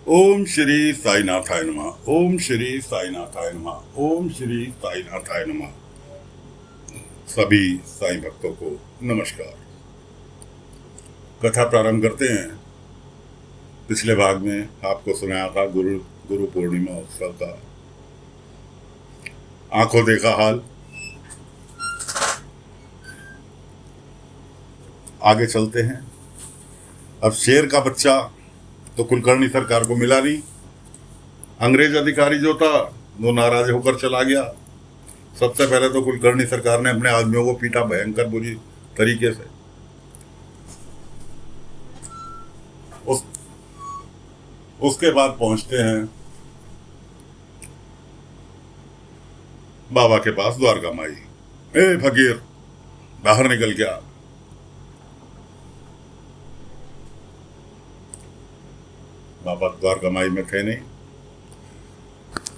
ओम श्री साईनाथाय नमः। ओम श्री साईनाथाय नमः। ओम श्री साईनाथाय नमः। सभी साईं भक्तों को नमस्कार। कथा प्रारंभ करते हैं। पिछले भाग में आपको सुनाया था गुरु पूर्णिमा उत्सव का आंखों देखा हाल। आगे चलते हैं। अब शेर का बच्चा तो कुलकर्णी सरकार को मिला नहीं। अंग्रेज अधिकारी जो था वो नाराज होकर चला गया। सबसे पहले तो कुलकर्णी सरकार ने अपने आदमियों को पीटा भयंकर बुरी तरीके से। उसके बाद पहुंचते हैं बाबा के पास, द्वारका माई। ए फकीर, बाहर निकल के आ। बाबा द्वारका माई में थे नहीं,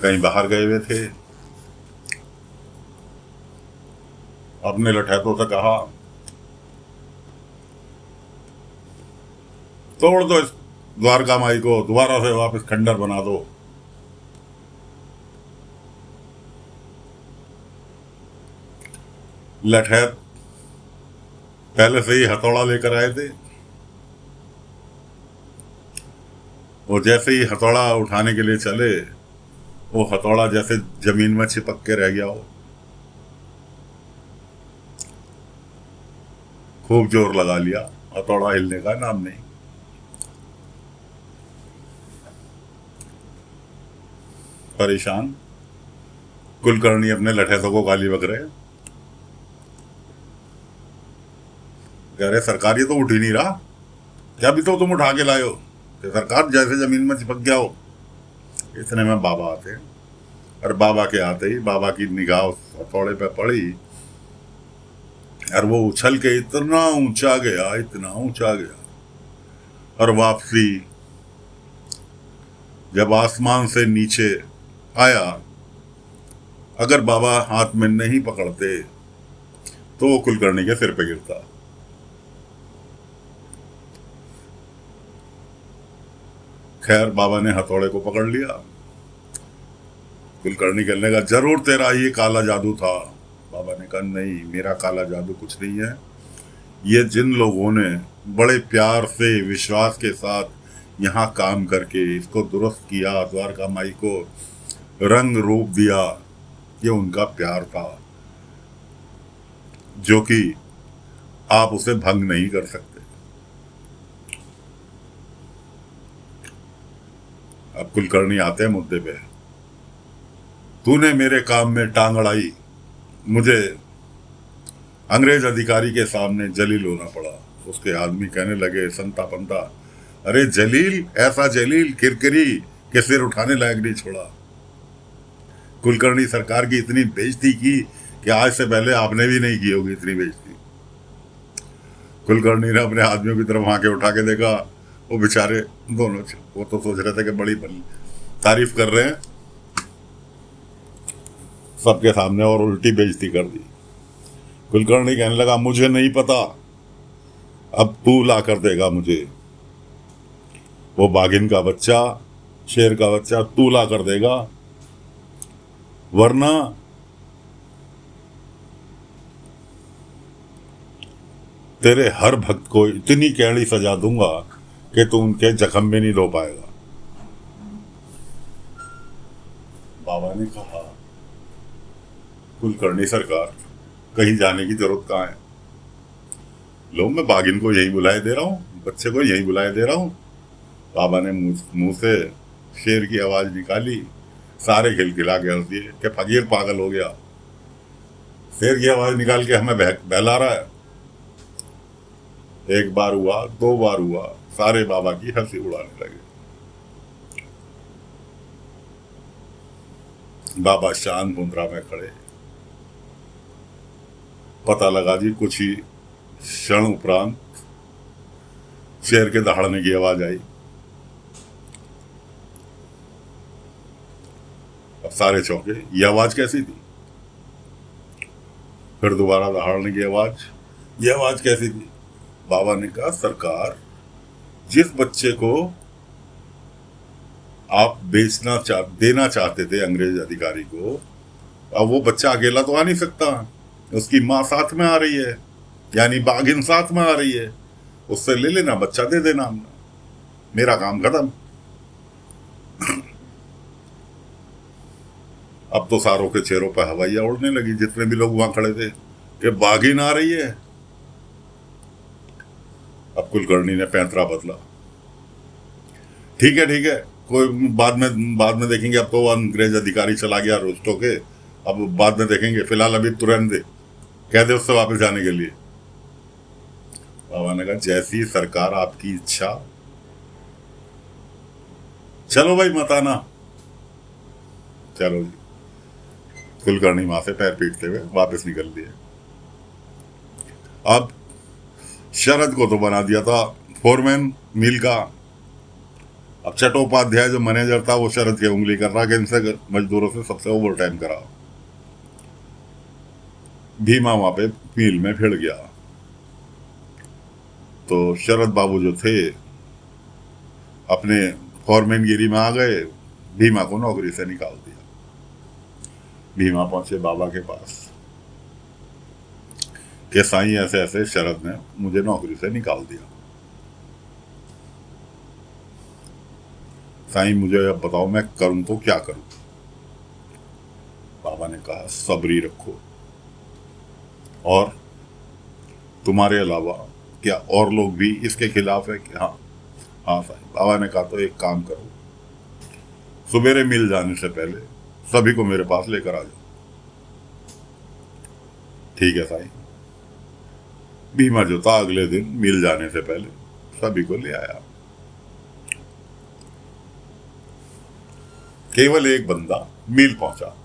कहीं बाहर गए हुए थे। अपने लठैतों से कहा, तोड़ दो इस द्वारका माई को, दोबारा से वापस खंडर बना दो। लठैत पहले से ही हथौड़ा लेकर आए थे। वो जैसे ही हथौड़ा उठाने के लिए चले, वो हथौड़ा जैसे जमीन में चिपक के रह गया हो। खूब जोर लगा लिया, हथौड़ा हिलने का नाम नहीं। परेशान कुलकर्णी अपने लठैतों को गाली बक रहे। कह रहे, सरकार ये तो उठ ही नहीं रहा, क्या भी तो तुम उठा के लाए हो कि सरकार जैसे जमीन में चिपक गया हो। इतने में बाबा आते, और बाबा के आते ही बाबा की निगाह उस हथौड़े पे पड़ी, और वो उछल के इतना ऊंचा गया, इतना ऊंचा गया। और वापसी जब आसमान से नीचे आया, अगर बाबा हाथ में नहीं पकड़ते तो वो कुलकर्णी के सिर पे गिरता। खैर, बाबा ने हथौड़े को पकड़ लिया। कुलकर्णी कहने लगा, जरूर तेरा ये काला जादू था। बाबा ने कहा, नहीं, मेरा काला जादू कुछ नहीं है। ये जिन लोगों ने बड़े प्यार से, विश्वास के साथ यहाँ काम करके इसको दुरुस्त किया, द्वारका माई को रंग रूप दिया, ये उनका प्यार था, जो कि आप उसे भंग नहीं कर सकते। अब कुलकर्णी आते हैं मुद्दे पे। तूने मेरे काम में टांग अड़ाई, मुझे अंग्रेज अधिकारी के सामने जलील होना पड़ा। उसके आदमी कहने लगे संता पंता, अरे जलील, ऐसा जलील किरकिरी के सिर उठाने लायक नहीं छोड़ा। कुलकर्णी सरकार की इतनी बेइज्जती की कि आज से पहले आपने भी नहीं की होगी इतनी बेइज्जती। कुलकर्णी ने अपने आदमियों की तरफ आंखें उठा के देखा। वो बेचारे दोनों, वो तो सोच रहे थे कि बड़ी तारीफ कर रहे हैं सबके सामने, और उल्टी बेइज्जती कर दी। कुलकर्णी कहने लगा, मुझे नहीं पता, अब तू ला कर देगा मुझे। वो बाघिन का बच्चा, शेर का बच्चा तू ला कर देगा, वरना तेरे हर भक्त को इतनी कैड़ी सजा दूंगा कि तू उनके जख्म में नहीं रो पाएगा। बाबा ने कहा, कुलकर्णी सरकार, कहीं जाने की जरूरत कहाँ है। लो, मैं बाघिन को यही बुलाए दे रहा हूँ, बच्चे को यही बुलाए दे रहा हूँ। बाबा ने मुंह से शेर की आवाज निकाली। सारे खिलखिला के हंस दिए कि फकीर पागल हो गया, शेर की आवाज निकाल के हमें बहला रहा है। एक बार हुआ, दो बार हुआ, सारे बाबा की हंसी उड़ाने लगे। बाबा शांत मुद्रा में खड़े। पता लगा जी, कुछ ही क्षण उपरांत शेर के दहाड़ने की आवाज आई। अब सारे चौंके, ये आवाज कैसी थी। फिर दोबारा दहाड़ने की आवाज, ये आवाज कैसी थी। बाबा ने कहा, सरकार, जिस बच्चे को आप देना चाहते थे अंग्रेज अधिकारी को। अब वो बच्चा अकेला तो आ नहीं सकता, उसकी माँ साथ में आ रही है, यानी बाघिन साथ में आ रही है, उससे ले लेना, बच्चा दे देना, मेरा काम खत्म। अब तो सारों के चेहरों पर हवाइयां उड़ने लगी, जितने भी लोग वहां खड़े थे, कि बाघिन आ रही है। अब कुलकर्णी ने पैंतरा बदला, ठीक है, कोई बाद में देखेंगे, अब तो अंग्रेज अधिकारी चला गया रोस्टो के, अब बाद में देखेंगे, फिलहाल अभी तुरंत दे, कह दे उससे वापस जाने के लिए। बाबा ने कहा जैसी सरकार आपकी इच्छा, चलो भाई मत आना। चलो जी, कुलकर्णी मां से पैर पीटते हुए वापस निकल दिए। अब शरद को तो बना दिया था फोरमैन मिल का। अब चट्टोपाध्याय जो मैनेजर था वो शरद की उंगली कर रहा कि इनसे मजदूरों से सबसे ओवर टाइम करा। भीमा वहां पे मिल में भिड़ गया, तो शरद बाबू जो थे अपने फॉरमैनगिरी में आ गए, भीमा को नौकरी से निकाल दिया। भीमा पहुंचे बाबा के पास कि साईं ऐसे ऐसे शरद ने मुझे नौकरी से निकाल दिया, साईं मुझे अब बताओ मैं करूं तो क्या करूं। बाबा ने कहा सबरी रखो, और तुम्हारे अलावा क्या और लोग भी इसके खिलाफ है कि? हाँ साईं। बाबा ने कहा तो एक काम करो, सवेरे मिल जाने से पहले सभी को मेरे पास लेकर आ जाओ। ठीक है साईं। भीमा जो था अगले दिन मिल जाने से पहले सभी को ले आया। केवल एक बंदा मिल पहुंचा।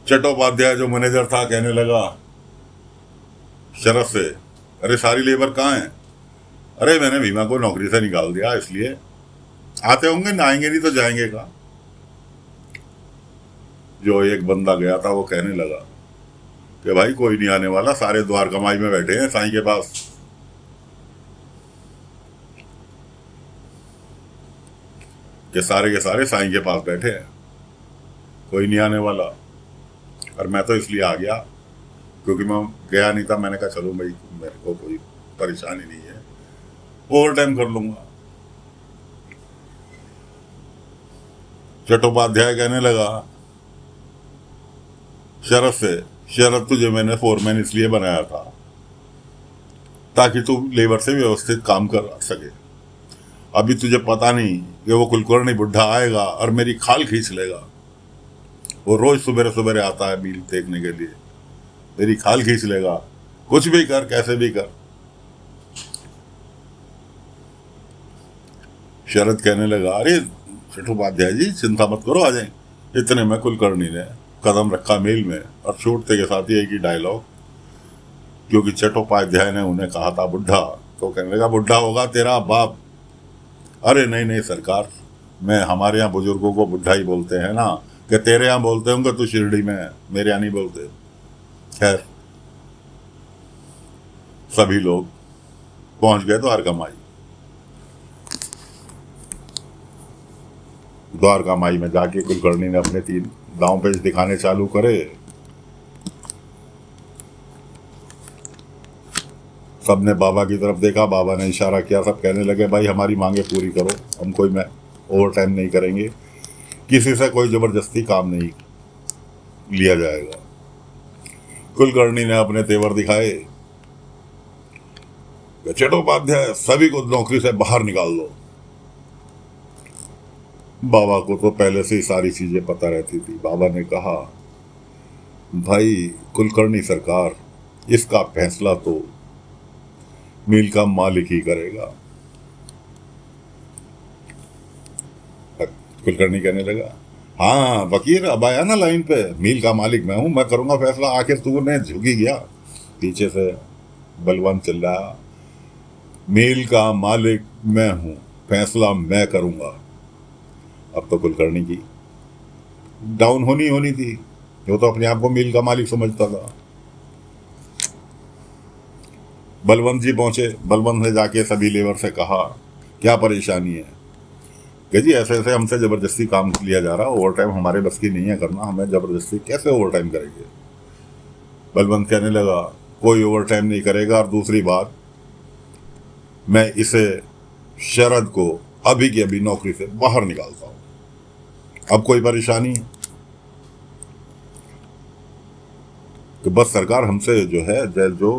चट्टोपाध्याय जो मैनेजर था कहने लगा शरद से, अरे सारी लेबर कहाँ है? अरे मैंने भीमा को नौकरी से निकाल दिया, इसलिए आते होंगे ना, आएंगे नहीं तो जाएंगे कहाँ। जो एक बंदा गया था वो कहने लगा कि भाई कोई नहीं आने वाला, सारे द्वार कमाई में बैठे हैं साईं के पास। कि सारे के सारे साईं के पास बैठे हैं, कोई नहीं आने वाला। और मैं तो इसलिए आ गया क्योंकि मैं गया नहीं था, मैंने कहा चलो भाई मेरे को कोई परेशानी नहीं है, ओवर टाइम कर लूंगा। चट्टोपाध्याय कहने लगा शरद से, शरद तुझे मैंने फोरमैन इसलिए बनाया था ताकि तू लेबर से व्यवस्थित काम कर सके। अभी तुझे पता नहीं कि वो कुलकर्णी बुढ़ा आएगा और मेरी खाल खींच लेगा। वो रोज सुबह सुबह आता है मिल देखने के लिए, मेरी खाल खींच लेगा। कुछ भी कर, कैसे भी कर। शरद कहने लगा अरे चट्टोपाध्याय जी चिंता मत करो, आ जाए। इतने में कुलकर्णी ने कदम रखा मेल में और छूटते के साथ ही एक ही डायलॉग, क्योंकि चट्टोपाध्याय ने उन्हें कहा था बुढ़ा, तो कहने लगा बुढ़ा होगा तेरा बाप। अरे नहीं सरकार, मैं हमारे यहाँ बुजुर्गों को बुढ़ा ही बोलते हैं ना, कि तेरे यहाँ बोलते होंगे तू शिरडी में है, मेरे यहाँ नहीं बोलते। खैर सभी लोग पहुंच गए द्वारका माई। द्वारका माई में जाके कुलकर्णी ने अपने 3 दांव पेच दिखाने चालू करे। सबने बाबा की तरफ देखा, बाबा ने इशारा किया, सब कहने लगे भाई हमारी मांगे पूरी करो, हम कोई में ओवर टाइम नहीं करेंगे, किसी से कोई जबरदस्ती काम नहीं लिया जाएगा। कुलकर्णी ने अपने तेवर दिखाए, चट्टोपाध्याय सभी को नौकरी से बाहर निकाल दो। बाबा को तो पहले से ही सारी चीजें पता रहती थी। बाबा ने कहा भाई कुलकर्णी सरकार, इसका फैसला तो मिल का मालिक ही करेगा। कुलकर्णी कहने लगा हाँ वकील अब आया ना लाइन पे, मिल का मालिक मैं हूं, मैं करूंगा फैसला। आखिर तूने झुकी गया। पीछे से बलवंत चिल्लाया मिल का मालिक मैं हूं, फैसला मैं करूंगा। अब तो कुलकर्णी की डाउन होनी थी, वो तो अपने आप को मिल का मालिक समझता था। बलवंत जी पहुंचे। बलवंत ने जाके सभी लेबर से कहा क्या परेशानी है? कि जी ऐसे ऐसे हमसे ज़बरदस्ती काम लिया जा रहा, ओवर टाइम हमारे बस की नहीं है करना, हमें ज़बरदस्ती कैसे ओवर टाइम करेंगे? बलवंत कहने लगा कोई ओवर टाइम नहीं करेगा, और दूसरी बात मैं इसे शरद को अभी की अभी नौकरी से बाहर निकालता हूँ। अब कोई परेशानी कि बस सरकार हमसे जो है जो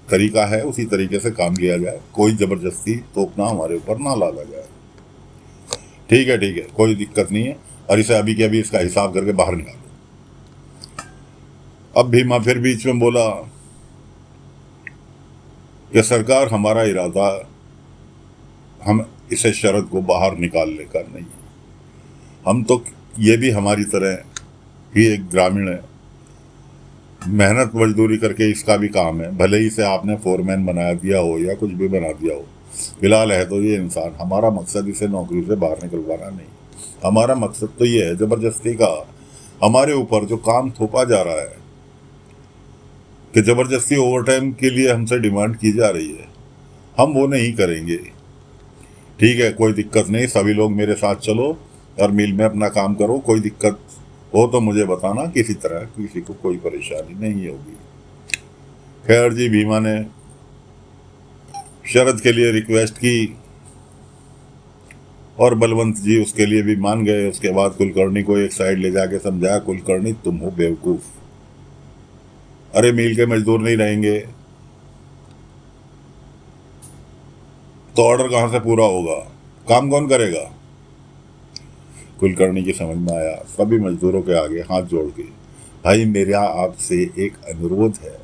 तरीका है उसी तरीके से काम लिया जाए, कोई ज़बरदस्ती तोपना हमारे ऊपर ना डाला जाए। ठीक है, कोई दिक्कत नहीं है, और इसे अभी के अभी इसका हिसाब करके बाहर निकालो। अब भीमा फिर बीच में बोला कि सरकार हमारा इरादा हम इसे शरद को बाहर निकालने का नहीं है, हम तो ये भी हमारी तरह ही एक ग्रामीण है, मेहनत मजदूरी करके इसका भी काम है, भले ही इसे आपने फोरमैन बना दिया हो या कुछ भी बना दिया हो, फिलहाल है तो ये इंसान। हमारा मकसद इसे नौकरी से बाहर निकलवाना नहीं, हमारा मकसद तो ये है ज़बरदस्ती का हमारे ऊपर जो काम थोपा जा रहा है कि ज़बरदस्ती ओवर टाइम के लिए हमसे डिमांड की जा रही है, हम वो नहीं करेंगे। ठीक है, कोई दिक्कत नहीं, सभी लोग मेरे साथ चलो और मिल में अपना काम करो, कोई दिक्कत हो तो मुझे बताना, किसी तरह किसी को कोई परेशानी नहीं होगी। खैर जी, भीमा ने शरद के लिए रिक्वेस्ट की और बलवंत जी उसके लिए भी मान गए। उसके बाद कुलकर्णी को एक साइड ले जाके समझाया, कुलकर्णी तुम हो बेवकूफ, अरे मिल के मजदूर नहीं रहेंगे तो ऑर्डर कहां से पूरा होगा, काम कौन करेगा? कुलकर्णी की समझ में आया, सभी मजदूरों के आगे हाथ जोड़ के, भाई मेरा आपसे एक अनुरोध है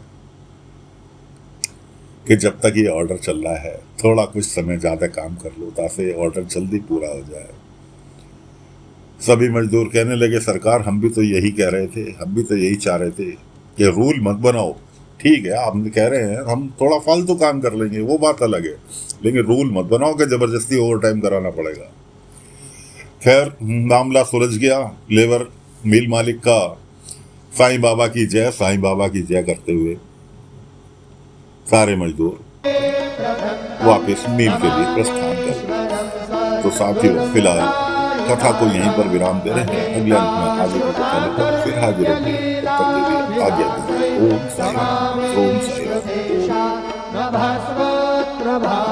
कि जब तक ये ऑर्डर चल रहा है थोड़ा कुछ समय ज़्यादा काम कर लो ताकि ऑर्डर जल्दी पूरा हो जाए। सभी मजदूर कहने लगे सरकार हम भी तो यही कह रहे थे, हम भी तो यही चाह रहे थे कि रूल मत बनाओ। ठीक है, आप कह रहे हैं हम थोड़ा फालतू काम कर लेंगे, वो बात अलग है, लेकिन रूल मत बनाओ कि ज़बरदस्ती ओवर टाइम कराना पड़ेगा। खैर मामला सुलझ गया। लेबर मिल मालिक का साईं बाबा की जय, साईं बाबा की जय करते हुए सारे मजदूर वापस मिल के लिए प्रस्थान कर गए। तो साथियों, फिलहाल कथा को यहीं पर विराम दे रहे हैं, अगले अंक में आगे की कथा लेकर फिर हाजिर होंगे। तब तक के लिए आज्ञा दीजिए। ओम साईं राम, ओम साईं राम।